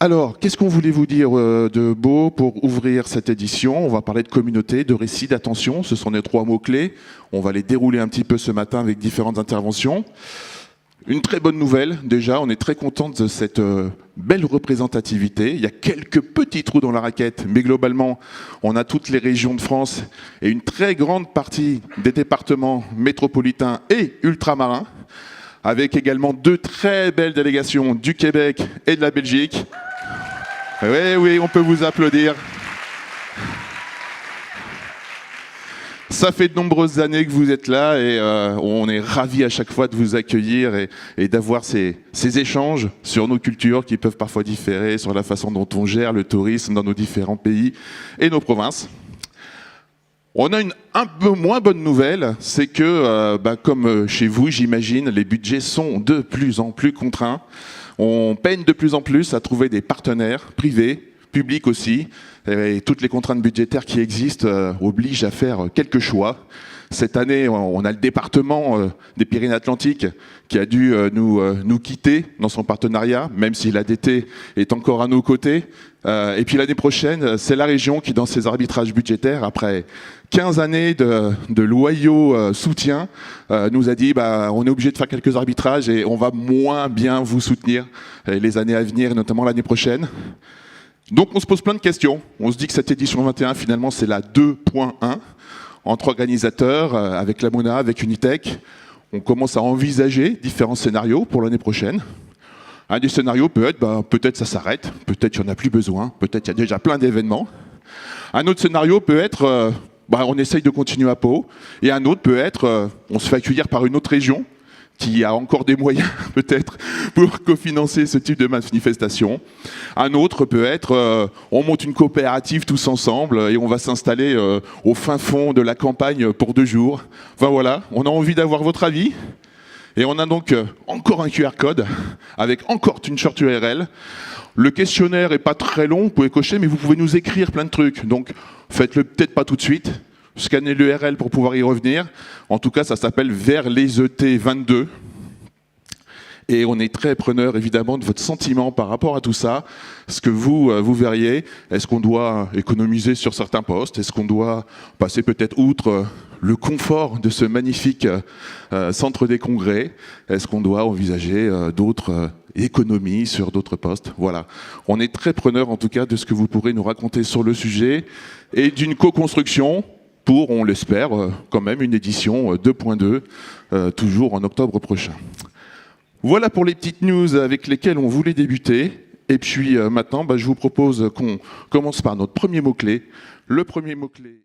Alors, qu'est-ce qu'on voulait vous dire de beau pour ouvrir cette édition? On va parler de communauté, de récit, d'attention. Ce sont les trois mots-clés. On va les dérouler un petit peu ce matin avec différentes interventions. Une très bonne nouvelle, déjà, on est très content de cette belle représentativité. Il y a quelques petits trous dans la raquette, mais globalement, on a toutes les régions de France et une très grande partie des départements métropolitains et ultramarins, avec également deux très belles délégations du Québec et de la Belgique. Oui, oui, on peut vous applaudir. Ça fait de nombreuses années que vous êtes là et on est ravis à chaque fois de vous accueillir et d'avoir ces échanges sur nos cultures qui peuvent parfois différer, sur la façon dont on gère le tourisme dans nos différents pays et nos provinces. On a une un peu moins bonne nouvelle, c'est que, comme chez vous, j'imagine, les budgets sont de plus en plus contraints. On peine de plus en plus à trouver des partenaires privés, publics aussi, et toutes les contraintes budgétaires qui existent obligent à faire quelques choix. Cette année, on a le département des Pyrénées-Atlantiques qui a dû nous quitter dans son partenariat, même si l'ADT est encore à nos côtés. Et puis l'année prochaine, c'est la région qui, dans ses arbitrages budgétaires, après 15 années de loyaux soutiens, nous a dit on est obligé de faire quelques arbitrages et on va moins bien vous soutenir les années à venir, notamment l'année prochaine. Donc on se pose plein de questions. On se dit que cette édition 21, finalement, c'est la 2.1 entre organisateurs, avec la MONA, avec Unitech. On commence à envisager différents scénarios pour l'année prochaine. Un des scénarios peut être, peut-être ça s'arrête, peut-être il n'y en a plus besoin, peut-être il y a déjà plein d'événements. Un autre scénario peut être, on essaye de continuer à Pau. Et un autre peut être, on se fait accueillir par une autre région qui a encore des moyens peut-être pour cofinancer ce type de manifestation. Un autre peut être, on monte une coopérative tous ensemble et on va s'installer au fin fond de la campagne pour 2 jours. Enfin voilà, on a envie d'avoir votre avis. Et on a donc encore un QR code avec encore une short URL. Le questionnaire n'est pas très long, vous pouvez cocher, mais vous pouvez nous écrire plein de trucs. Donc faites-le peut-être pas tout de suite. Scannez l'URL pour pouvoir y revenir. En tout cas, ça s'appelle Vers les ET 22. Et on est très preneur, évidemment, de votre sentiment par rapport à tout ça. Ce que vous verriez, est-ce qu'on doit économiser sur certains postes? Est-ce qu'on doit passer peut-être outre le confort de ce magnifique centre des congrès? Est-ce qu'on doit envisager d'autres économies sur d'autres postes? Voilà. On est très preneur, en tout cas, de ce que vous pourrez nous raconter sur le sujet et d'une co-construction pour, on l'espère, quand même une édition 2.2, toujours en octobre prochain. Voilà pour les petites news avec lesquelles on voulait débuter. Et puis maintenant, je vous propose qu'on commence par notre premier mot-clé. Le premier mot-clé...